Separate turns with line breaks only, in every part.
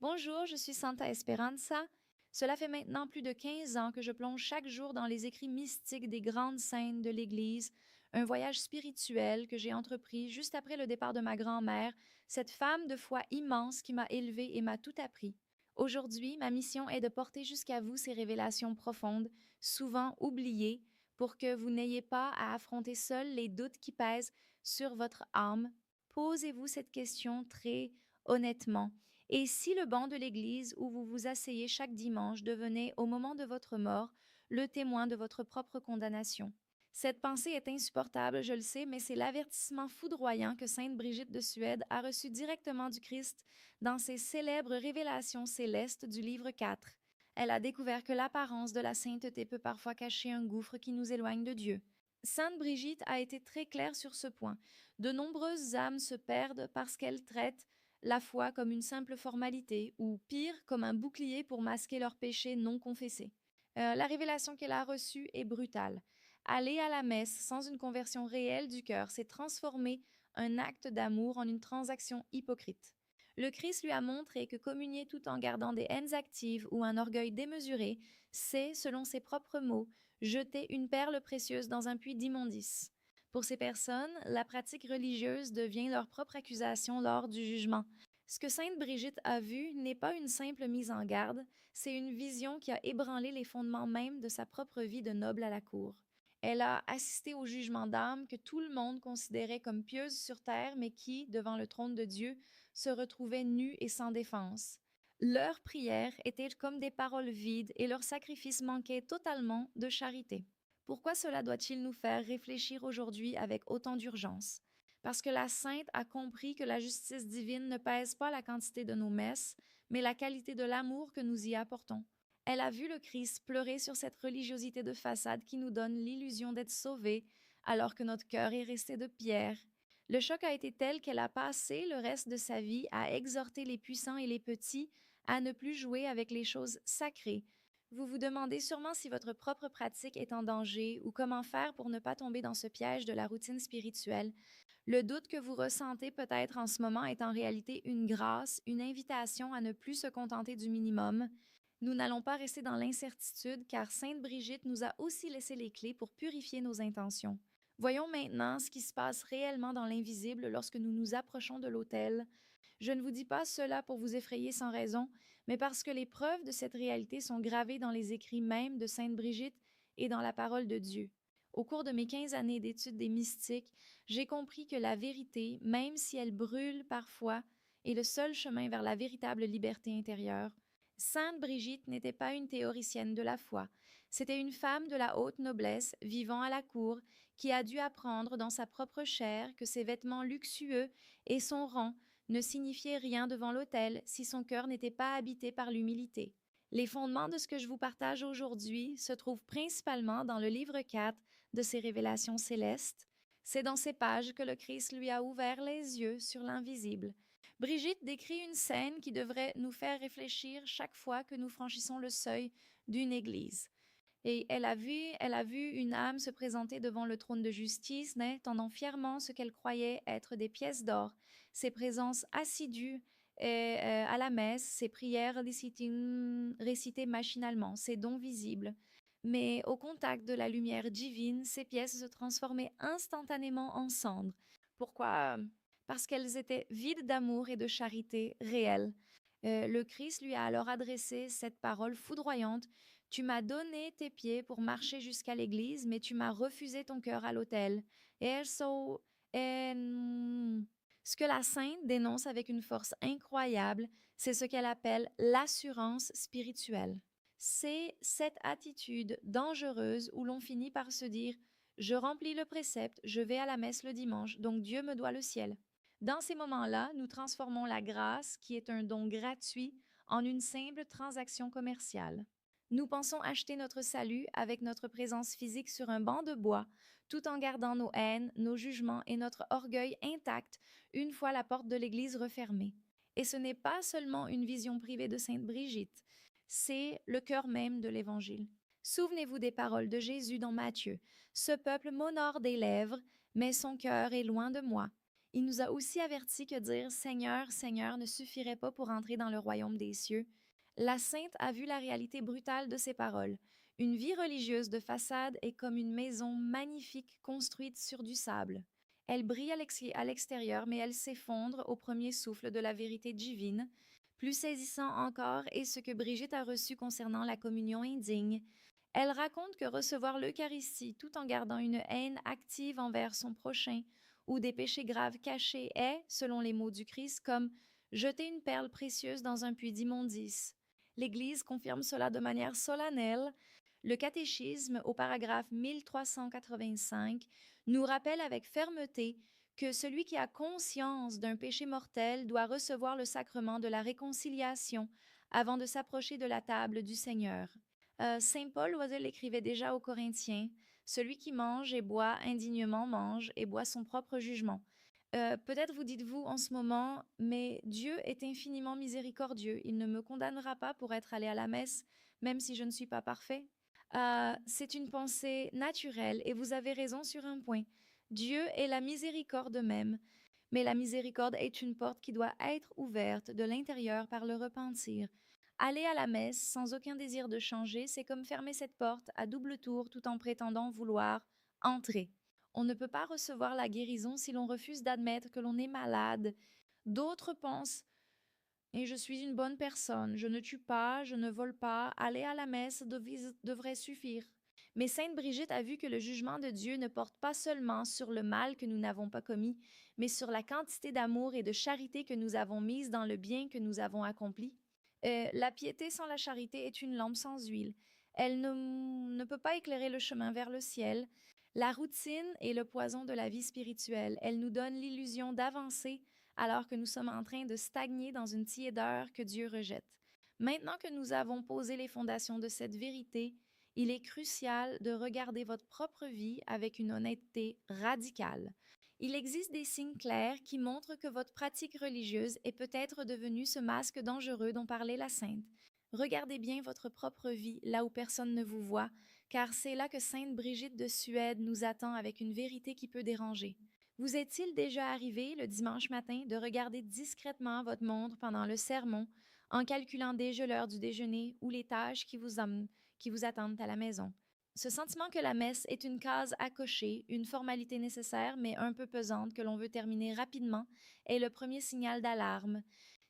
Bonjour, je suis Santa Esperanza. Cela fait maintenant plus de 15 ans que je plonge chaque jour dans les écrits mystiques des grandes scènes de l'Église, un voyage spirituel que j'ai entrepris juste après le départ de ma grand-mère, cette femme de foi immense qui m'a élevée et m'a tout appris. Aujourd'hui, ma mission est de porter jusqu'à vous ces révélations profondes, souvent oubliées, pour que vous n'ayez pas à affronter seul les doutes qui pèsent sur votre âme. Posez-vous cette question très honnêtement. Et si le banc de l'église où vous vous asseyez chaque dimanche devenait, au moment de votre mort, le témoin de votre propre condamnation? Cette pensée est insupportable, je le sais, mais c'est l'avertissement foudroyant que sainte Brigitte de Suède a reçu directement du Christ dans ses célèbres révélations célestes du livre 4. Elle a découvert que l'apparence de la sainteté peut parfois cacher un gouffre qui nous éloigne de Dieu. Sainte Brigitte a été très claire sur ce point. De nombreuses âmes se perdent parce qu'elles traitent la foi comme une simple formalité ou pire, comme un bouclier pour masquer leurs péchés non confessés. La révélation qu'elle a reçue est brutale. Aller à la messe sans une conversion réelle du cœur, c'est transformer un acte d'amour en une transaction hypocrite. Le Christ lui a montré que communier tout en gardant des haines actives ou un orgueil démesuré, c'est, selon ses propres mots, jeter une perle précieuse dans un puits d'immondice. Pour ces personnes, la pratique religieuse devient leur propre accusation lors du jugement. Ce que sainte Brigitte a vu n'est pas une simple mise en garde, c'est une vision qui a ébranlé les fondements même de sa propre vie de noble à la cour. Elle a assisté au jugement d'âmes que tout le monde considérait comme pieuses sur terre, mais qui, devant le trône de Dieu, se retrouvaient nues et sans défense. Leurs prières étaient comme des paroles vides et leurs sacrifices manquaient totalement de charité. Pourquoi cela doit-il nous faire réfléchir aujourd'hui avec autant d'urgence? Parce que la sainte a compris que la justice divine ne pèse pas la quantité de nos messes, mais la qualité de l'amour que nous y apportons. Elle a vu le Christ pleurer sur cette religiosité de façade qui nous donne l'illusion d'être sauvés, alors que notre cœur est resté de pierre. Le choc a été tel qu'elle a passé le reste de sa vie à exhorter les puissants et les petits à ne plus jouer avec les choses sacrées. Vous vous demandez sûrement si votre propre pratique est en danger ou comment faire pour ne pas tomber dans ce piège de la routine spirituelle. Le doute que vous ressentez peut-être en ce moment est en réalité une grâce, une invitation à ne plus se contenter du minimum. Nous n'allons pas rester dans l'incertitude car sainte Brigitte nous a aussi laissé les clés pour purifier nos intentions. Voyons maintenant ce qui se passe réellement dans l'invisible lorsque nous nous approchons de l'autel. Je ne vous dis pas cela pour vous effrayer sans raison, mais parce que les preuves de cette réalité sont gravées dans les écrits mêmes de sainte Brigitte et dans la parole de Dieu. Au cours de mes 15 années d'étude des mystiques, j'ai compris que la vérité, même si elle brûle parfois, est le seul chemin vers la véritable liberté intérieure. Sainte Brigitte n'était pas une théoricienne de la foi. C'était une femme de la haute noblesse, vivant à la cour, qui a dû apprendre dans sa propre chair que ses vêtements luxueux et son rang ne signifiaient rien devant l'autel si son cœur n'était pas habité par l'humilité. Les fondements de ce que je vous partage aujourd'hui se trouvent principalement dans le livre 4 de ses révélations célestes. C'est dans ces pages que le Christ lui a ouvert les yeux sur l'invisible. Brigitte décrit une scène qui devrait nous faire réfléchir chaque fois que nous franchissons le seuil d'une église. Et elle a vu une âme se présenter devant le trône de justice, tendant fièrement ce qu'elle croyait être des pièces d'or. Ses présences assidues à la messe, ses prières récitées machinalement, ses dons visibles. Mais au contact de la lumière divine, ces pièces se transformaient instantanément en cendres. Pourquoi? Parce qu'elles étaient vides d'amour et de charité réelle. Le Christ lui a alors adressé cette parole foudroyante: Tu m'as donné tes pieds pour marcher jusqu'à l'église, mais tu m'as refusé ton cœur à l'autel. Ce que la sainte dénonce avec une force incroyable, c'est ce qu'elle appelle l'assurance spirituelle. C'est cette attitude dangereuse où l'on finit par se dire: je remplis le précepte, je vais à la messe le dimanche, donc Dieu me doit le ciel. Dans ces moments-là, nous transformons la grâce, qui est un don gratuit, en une simple transaction commerciale. Nous pensons acheter notre salut avec notre présence physique sur un banc de bois, tout en gardant nos haines, nos jugements et notre orgueil intacts une fois la porte de l'Église refermée. Et ce n'est pas seulement une vision privée de sainte Brigitte, c'est le cœur même de l'Évangile. Souvenez-vous des paroles de Jésus dans Matthieu. Ce peuple m'honore des lèvres, mais son cœur est loin de moi. Il nous a aussi avertis que dire Seigneur, Seigneur ne suffirait pas pour entrer dans le royaume des cieux. La sainte a vu la réalité brutale de ces paroles. Une vie religieuse de façade est comme une maison magnifique construite sur du sable. Elle brille à l'extérieur, mais elle s'effondre au premier souffle de la vérité divine. Plus saisissant encore est ce que Brigitte a reçu concernant la communion indigne. Elle raconte que recevoir l'Eucharistie tout en gardant une haine active envers son prochain ou des péchés graves cachés est, selon les mots du Christ, comme jeter une perle précieuse dans un puits d'immondice. L'Église confirme cela de manière solennelle. Le catéchisme, au paragraphe 1385, nous rappelle avec fermeté que celui qui a conscience d'un péché mortel doit recevoir le sacrement de la réconciliation avant de s'approcher de la table du Seigneur. Saint Paul Loisel écrivait déjà aux Corinthiens: celui qui mange et boit indignement mange et boit son propre jugement. Peut-être vous dites-vous en ce moment, mais Dieu est infiniment miséricordieux, il ne me condamnera pas pour être allé à la messe, même si je ne suis pas parfait. C'est une pensée naturelle et vous avez raison sur un point. Dieu est la miséricorde même, mais la miséricorde est une porte qui doit être ouverte de l'intérieur par le repentir. Aller à la messe sans aucun désir de changer, c'est comme fermer cette porte à double tour tout en prétendant vouloir entrer. On ne peut pas recevoir la guérison si l'on refuse d'admettre que l'on est malade. D'autres pensent: et je suis une bonne personne, je ne tue pas, je ne vole pas, aller à la messe devrait suffire. Mais Sainte Brigitte a vu que le jugement de Dieu ne porte pas seulement sur le mal que nous n'avons pas commis, mais sur la quantité d'amour et de charité que nous avons mise dans le bien que nous avons accompli. La piété sans la charité est une lampe sans huile. Elle ne peut pas éclairer le chemin vers le ciel. La routine est le poison de la vie spirituelle. Elle nous donne l'illusion d'avancer alors que nous sommes en train de stagner dans une tiédeur que Dieu rejette. Maintenant que nous avons posé les fondations de cette vérité, il est crucial de regarder votre propre vie avec une honnêteté radicale. Il existe des signes clairs qui montrent que votre pratique religieuse est peut-être devenue ce masque dangereux dont parlait la sainte. Regardez bien votre propre vie là où personne ne vous voit, car c'est là que Sainte Brigitte de Suède nous attend avec une vérité qui peut déranger. Vous est-il déjà arrivé, le dimanche matin, de regarder discrètement votre montre pendant le sermon, en calculant déjà l'heure du déjeuner ou les tâches qui vous attendent à la maison? Ce sentiment que la messe est une case à cocher, une formalité nécessaire mais un peu pesante que l'on veut terminer rapidement, est le premier signal d'alarme.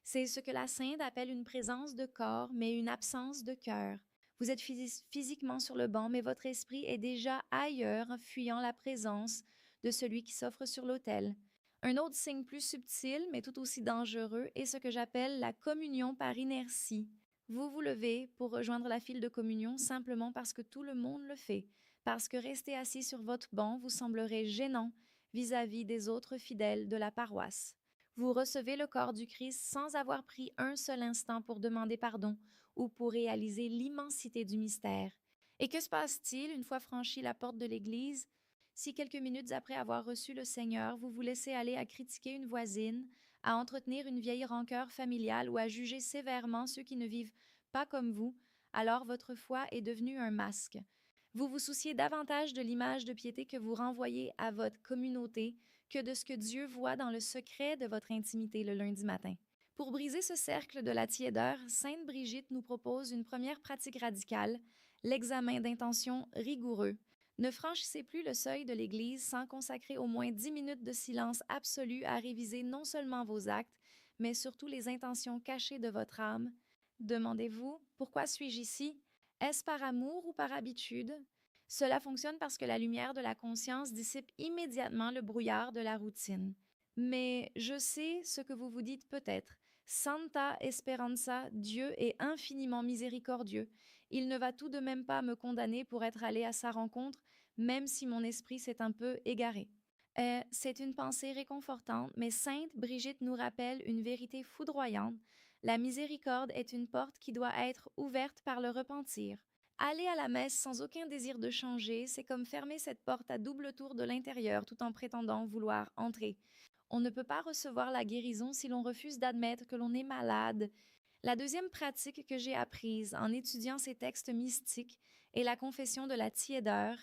C'est ce que la sainte appelle une présence de corps mais une absence de cœur. Vous êtes physiquement sur le banc, mais votre esprit est déjà ailleurs, fuyant la présence de celui qui s'offre sur l'autel. Un autre signe plus subtil, mais tout aussi dangereux, est ce que j'appelle la communion par inertie. Vous vous levez pour rejoindre la file de communion simplement parce que tout le monde le fait, parce que rester assis sur votre banc vous semblerait gênant vis-à-vis des autres fidèles de la paroisse. Vous recevez le corps du Christ sans avoir pris un seul instant pour demander pardon ou pour réaliser l'immensité du mystère. Et que se passe-t-il une fois franchi la porte de l'Église? Si quelques minutes après avoir reçu le Seigneur, vous vous laissez aller à critiquer une voisine, à entretenir une vieille rancœur familiale ou à juger sévèrement ceux qui ne vivent pas comme vous, alors votre foi est devenue un masque. Vous vous souciez davantage de l'image de piété que vous renvoyez à votre communauté que de ce que Dieu voit dans le secret de votre intimité le lundi matin. Pour briser ce cercle de la tiédeur, Sainte Brigitte nous propose une première pratique radicale, l'examen d'intention rigoureux. Ne franchissez plus le seuil de l'Église sans consacrer au moins 10 minutes de silence absolu à réviser non seulement vos actes, mais surtout les intentions cachées de votre âme. Demandez-vous: pourquoi suis-je ici? Est-ce par amour ou par habitude? Cela fonctionne parce que la lumière de la conscience dissipe immédiatement le brouillard de la routine. Mais je sais ce que vous vous dites peut-être. Santa Esperanza, Dieu est infiniment miséricordieux. Il ne va tout de même pas me condamner pour être allé à sa rencontre, même si mon esprit s'est un peu égaré. C'est une pensée réconfortante, mais Sainte Brigitte nous rappelle une vérité foudroyante. La miséricorde est une porte qui doit être ouverte par le repentir. Aller à la messe sans aucun désir de changer, c'est comme fermer cette porte à double tour de l'intérieur tout en prétendant vouloir entrer. On ne peut pas recevoir la guérison si l'on refuse d'admettre que l'on est malade. La deuxième pratique que j'ai apprise en étudiant ces textes mystiques est la confession de la tiédeur.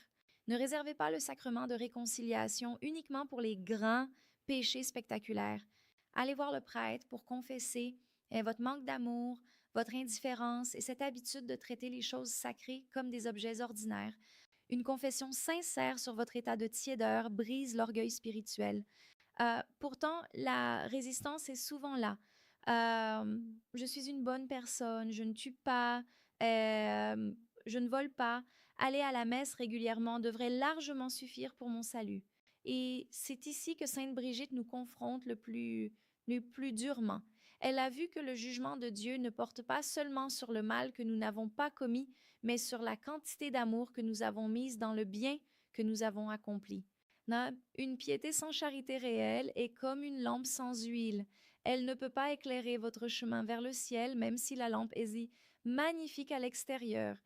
Ne réservez pas le sacrement de réconciliation uniquement pour les grands péché spectaculaire. Allez voir le prêtre pour confesser votre manque d'amour, votre indifférence et cette habitude de traiter les choses sacrées comme des objets ordinaires. Une confession sincère sur votre état de tiédeur brise l'orgueil spirituel. Pourtant, la résistance est souvent là. Je suis une bonne personne, je ne tue pas, je ne vole pas. Aller à la messe régulièrement devrait largement suffire pour mon salut. Et c'est ici que Sainte Brigitte nous confronte le plus durement. Elle a vu que le jugement de Dieu ne porte pas seulement sur le mal que nous n'avons pas commis, mais sur la quantité d'amour que nous avons mise dans le bien que nous avons accompli. Une piété sans charité réelle est comme une lampe sans huile. Elle ne peut pas éclairer votre chemin vers le ciel, même si la lampe est magnifique à l'extérieur.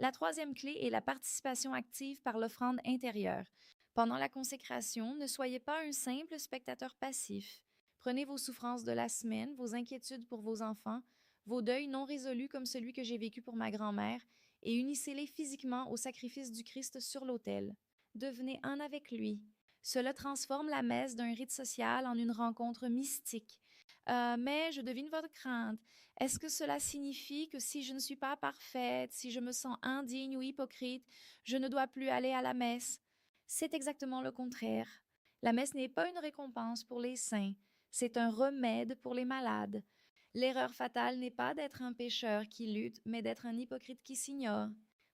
La troisième clé est la participation active par l'offrande intérieure. Pendant la consécration, ne soyez pas un simple spectateur passif. Prenez vos souffrances de la semaine, vos inquiétudes pour vos enfants, vos deuils non résolus comme celui que j'ai vécu pour ma grand-mère, et unissez-les physiquement au sacrifice du Christ sur l'autel. Devenez un avec lui. Cela transforme la messe d'un rite social en une rencontre mystique. Mais je devine votre crainte. Est-ce que cela signifie que si je ne suis pas parfaite, si je me sens indigne ou hypocrite, je ne dois plus aller à la messe? C'est exactement le contraire. La messe n'est pas une récompense pour les saints, c'est un remède pour les malades. L'erreur fatale n'est pas d'être un pécheur qui lutte, mais d'être un hypocrite qui s'ignore.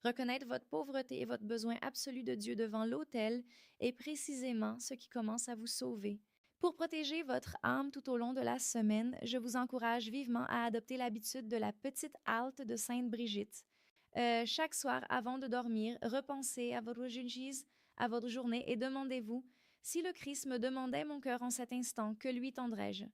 Reconnaître votre pauvreté et votre besoin absolu de Dieu devant l'autel est précisément ce qui commence à vous sauver. Pour protéger votre âme tout au long de la semaine, je vous encourage vivement à adopter l'habitude de la petite halte de Sainte Brigitte. Chaque soir, avant de dormir, repensez à à votre journée et demandez-vous: si le Christ me demandait mon cœur en cet instant, que lui tendrais-je?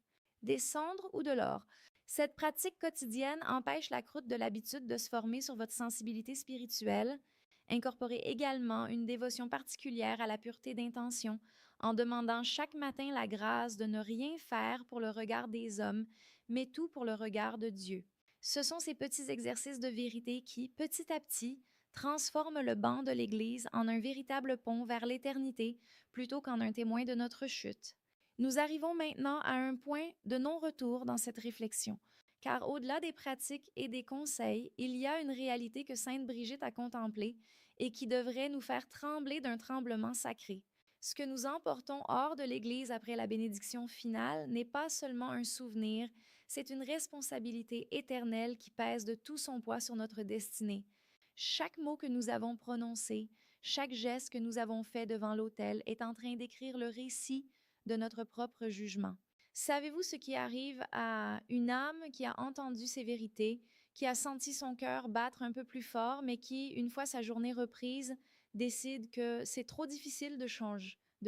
Des cendres ou de l'or? Cette pratique quotidienne empêche la croûte de l'habitude de se former sur votre sensibilité spirituelle. Incorporez également une dévotion particulière à la pureté d'intention, en demandant chaque matin la grâce de ne rien faire pour le regard des hommes, mais tout pour le regard de Dieu. Ce sont ces petits exercices de vérité qui, petit à petit, transforment le banc de l'Église en un véritable pont vers l'éternité plutôt qu'en un témoin de notre chute. Nous arrivons maintenant à un point de non-retour dans cette réflexion, car au-delà des pratiques et des conseils, il y a une réalité que Sainte Brigitte a contemplée et qui devrait nous faire trembler d'un tremblement sacré. Ce que nous emportons hors de l'Église après la bénédiction finale n'est pas seulement un souvenir, c'est une responsabilité éternelle qui pèse de tout son poids sur notre destinée. Chaque mot que nous avons prononcé, chaque geste que nous avons fait devant l'autel est en train d'écrire le récit de notre propre jugement. Savez-vous ce qui arrive à une âme qui a entendu ces vérités, qui a senti son cœur battre un peu plus fort, mais qui, une fois sa journée reprise, décide que c'est trop difficile de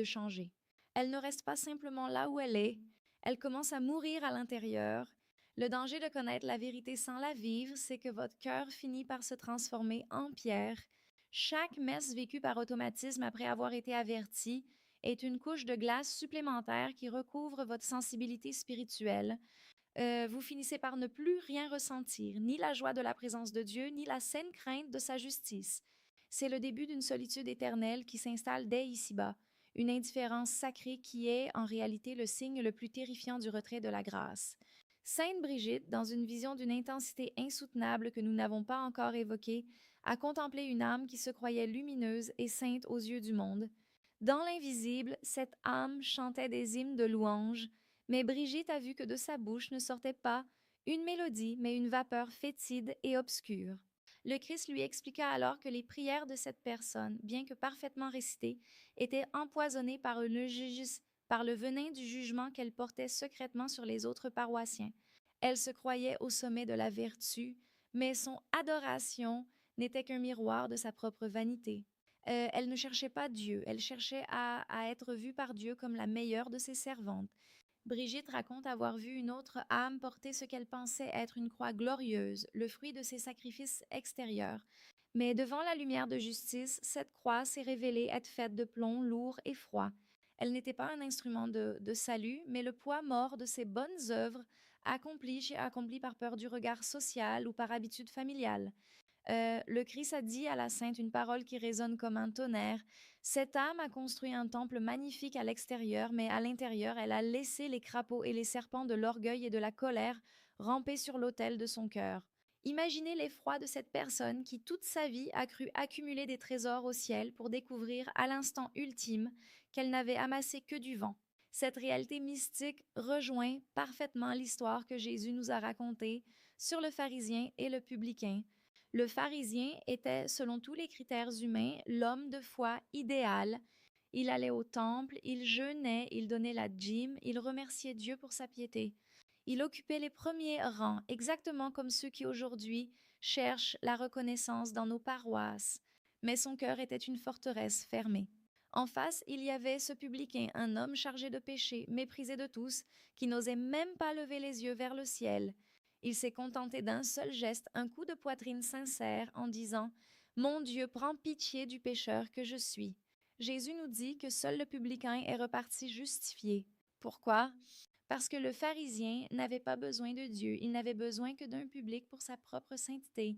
changer? Elle ne reste pas simplement là où elle commence à mourir à l'intérieur. Le danger de connaître la vérité sans la vivre, c'est que votre cœur finit par se transformer en pierre. Chaque messe vécue par automatisme après avoir été averti est une couche de glace supplémentaire qui recouvre votre sensibilité spirituelle. Vous finissez par ne plus rien ressentir, ni la joie de la présence de Dieu, ni la saine crainte de sa justice. C'est le début d'une solitude éternelle qui s'installe dès ici-bas, une indifférence sacrée qui est, en réalité, le signe le plus terrifiant du retrait de la grâce. Sainte Brigitte, dans une vision d'une intensité insoutenable que nous n'avons pas encore évoquée, a contemplé une âme qui se croyait lumineuse et sainte aux yeux du monde. Dans l'invisible, cette âme chantait des hymnes de louange, mais Brigitte a vu que de sa bouche ne sortait pas une mélodie, mais une vapeur fétide et obscure. Le Christ lui expliqua alors que les prières de cette personne, bien que parfaitement récitées, étaient empoisonnées par le venin du jugement qu'elle portait secrètement sur les autres paroissiens. Elle se croyait au sommet de la vertu, mais son adoration n'était qu'un miroir de sa propre vanité. Elle ne cherchait pas Dieu, elle cherchait à être vue par Dieu comme la meilleure de ses servantes. Brigitte raconte avoir vu une autre âme porter ce qu'elle pensait être une croix glorieuse, le fruit de ses sacrifices extérieurs. Mais devant la lumière de justice, cette croix s'est révélée être faite de plomb lourd et froid. Elle n'était pas un instrument de salut, mais le poids mort de ses bonnes œuvres accomplies par peur du regard social ou par habitude familiale. Le Christ a dit à la sainte une parole qui résonne comme un tonnerre: Cette âme a construit un temple magnifique à l'extérieur, mais à l'intérieur, elle a laissé les crapauds et les serpents de l'orgueil et de la colère ramper sur l'autel de son cœur. Imaginez l'effroi de cette personne qui toute sa vie a cru accumuler des trésors au ciel pour découvrir à l'instant ultime qu'elle n'avait amassé que du vent. Cette réalité mystique rejoint parfaitement l'histoire que Jésus nous a racontée sur le pharisien et le publicain. Le pharisien était, selon tous les critères humains, l'homme de foi idéal. Il allait au temple, il jeûnait, il donnait la dîme, il remerciait Dieu pour sa piété. Il occupait les premiers rangs, exactement comme ceux qui aujourd'hui cherchent la reconnaissance dans nos paroisses. Mais son cœur était une forteresse fermée. En face, il y avait ce publicain, un homme chargé de péché, méprisé de tous, qui n'osait même pas lever les yeux vers le ciel. Il s'est contenté d'un seul geste, un coup de poitrine sincère, en disant « Mon Dieu, prends pitié du pécheur que je suis ». Jésus nous dit que seul le publicain est reparti justifié. Pourquoi? Parce que le pharisien n'avait pas besoin de Dieu, il n'avait besoin que d'un public pour sa propre sainteté.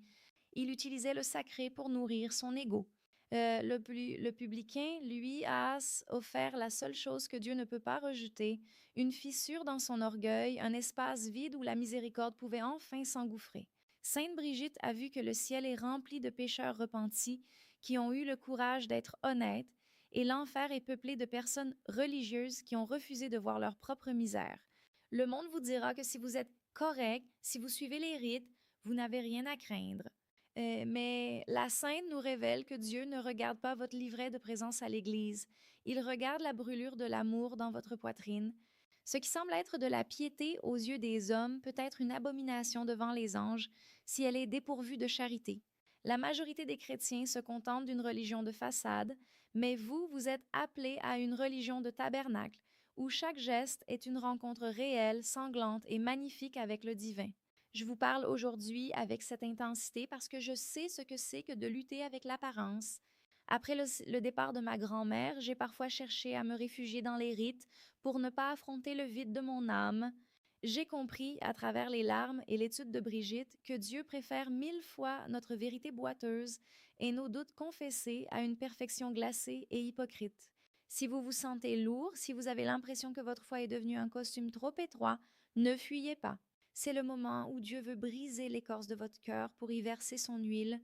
Il utilisait le sacré pour nourrir son ego. Le publicain, lui, a offert la seule chose que Dieu ne peut pas rejeter, une fissure dans son orgueil, un espace vide où la miséricorde pouvait enfin s'engouffrer. Sainte Brigitte a vu que le ciel est rempli de pécheurs repentis qui ont eu le courage d'être honnêtes, et l'enfer est peuplé de personnes religieuses qui ont refusé de voir leur propre misère. Le monde vous dira que si vous êtes correct, si vous suivez les rites, vous n'avez rien à craindre. Mais la Sainte nous révèle que Dieu ne regarde pas votre livret de présence à l'Église. Il regarde la brûlure de l'amour dans votre poitrine. Ce qui semble être de la piété aux yeux des hommes peut être une abomination devant les anges si elle est dépourvue de charité. La majorité des chrétiens se contentent d'une religion de façade, mais vous, vous êtes appelés à une religion de tabernacle, où chaque geste est une rencontre réelle, sanglante et magnifique avec le divin. Je vous parle aujourd'hui avec cette intensité parce que je sais ce que c'est que de lutter avec l'apparence. Après le départ de ma grand-mère, j'ai parfois cherché à me réfugier dans les rites pour ne pas affronter le vide de mon âme. J'ai compris, à travers les larmes et l'étude de Brigitte, que Dieu préfère 1000 fois notre vérité boiteuse et nos doutes confessés à une perfection glacée et hypocrite. Si vous vous sentez lourd, si vous avez l'impression que votre foi est devenue un costume trop étroit, ne fuyez pas. C'est le moment où Dieu veut briser l'écorce de votre cœur pour y verser son huile.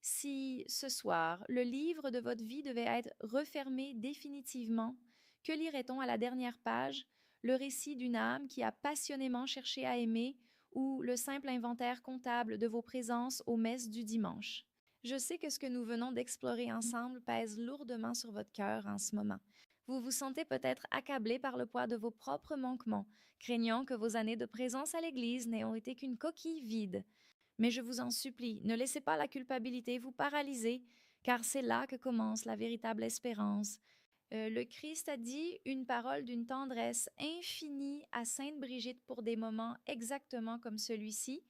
Si, ce soir, le livre de votre vie devait être refermé définitivement, que lirait-on à la dernière page? Le récit d'une âme qui a passionnément cherché à aimer ou le simple inventaire comptable de vos présences aux messes du dimanche? Je sais que ce que nous venons d'explorer ensemble pèse lourdement sur votre cœur en ce moment. Vous vous sentez peut-être accablé par le poids de vos propres manquements, craignant que vos années de présence à l'Église n'aient été qu'une coquille vide. Mais je vous en supplie, ne laissez pas la culpabilité vous paralyser, car c'est là que commence la véritable espérance. Le Christ a dit une parole d'une tendresse infinie à Sainte Brigitte pour des moments exactement comme celui-ci.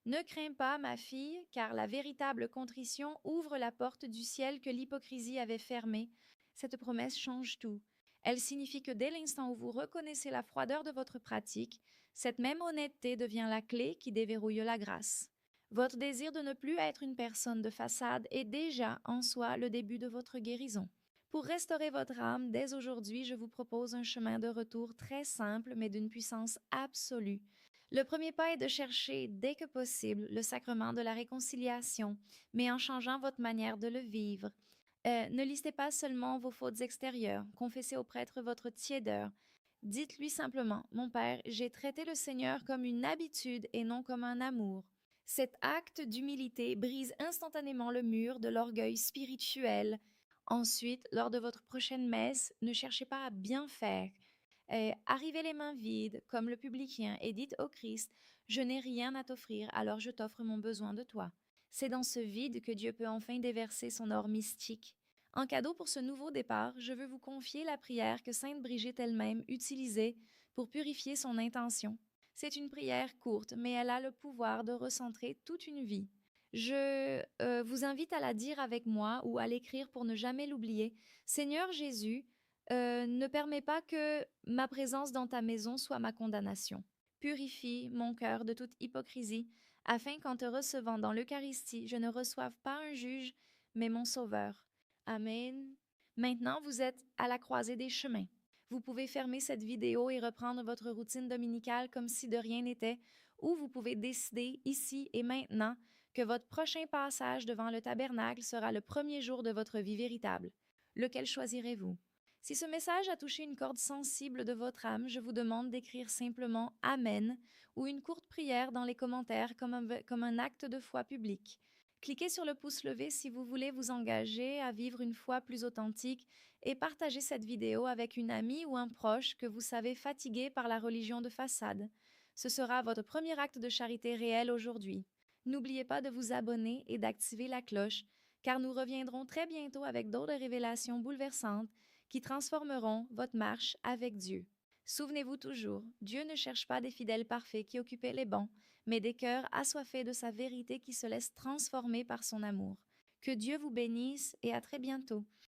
Ne crains pas, ma fille, car la véritable contrition ouvre la porte du ciel que l'hypocrisie avait fermée. Cette promesse change tout. Elle signifie que dès l'instant où vous reconnaissez la froideur de votre pratique, cette même honnêteté devient la clé qui déverrouille la grâce. Votre désir de ne plus être une personne de façade est déjà en soi le début de votre guérison. Pour restaurer votre âme, dès aujourd'hui, je vous propose un chemin de retour très simple mais d'une puissance absolue. Le premier pas est de chercher, dès que possible, le sacrement de la réconciliation, mais en changeant votre manière de le vivre. Ne listez pas seulement vos fautes extérieures, confessez au prêtre votre tiédeur. Dites-lui simplement, mon Père, j'ai traité le Seigneur comme une habitude et non comme un amour. Cet acte d'humilité brise instantanément le mur de l'orgueil spirituel. Ensuite, lors de votre prochaine messe, ne cherchez pas à bien faire. Arrivez les mains vides, comme le publicain, et dites au Christ, je n'ai rien à t'offrir, alors je t'offre mon besoin de toi. C'est dans ce vide que Dieu peut enfin déverser son or mystique. En cadeau pour ce nouveau départ, je veux vous confier la prière que Sainte Brigitte elle-même utilisait pour purifier son intention. C'est une prière courte, mais elle a le pouvoir de recentrer toute une vie. Je vous invite à la dire avec moi ou à l'écrire pour ne jamais l'oublier. Seigneur Jésus, ne permets pas que ma présence dans ta maison soit ma condamnation. Purifie mon cœur de toute hypocrisie, afin qu'en te recevant dans l'Eucharistie, je ne reçoive pas un juge, mais mon Sauveur. Amen. Maintenant, vous êtes à la croisée des chemins. Vous pouvez fermer cette vidéo et reprendre votre routine dominicale comme si de rien n'était, ou vous pouvez décider ici et maintenant que votre prochain passage devant le tabernacle sera le premier jour de votre vie véritable. Lequel choisirez-vous? Si ce message a touché une corde sensible de votre âme, je vous demande d'écrire simplement Amen ou une courte prière dans les commentaires comme un acte de foi public. Cliquez sur le pouce levé si vous voulez vous engager à vivre une foi plus authentique et partagez cette vidéo avec une amie ou un proche que vous savez fatigué par la religion de façade. Ce sera votre premier acte de charité réel aujourd'hui. N'oubliez pas de vous abonner et d'activer la cloche, car nous reviendrons très bientôt avec d'autres révélations bouleversantes qui transformeront votre marche avec Dieu. Souvenez-vous toujours, Dieu ne cherche pas des fidèles parfaits qui occupaient les bancs, mais des cœurs assoiffés de sa vérité qui se laissent transformer par son amour. Que Dieu vous bénisse et à très bientôt.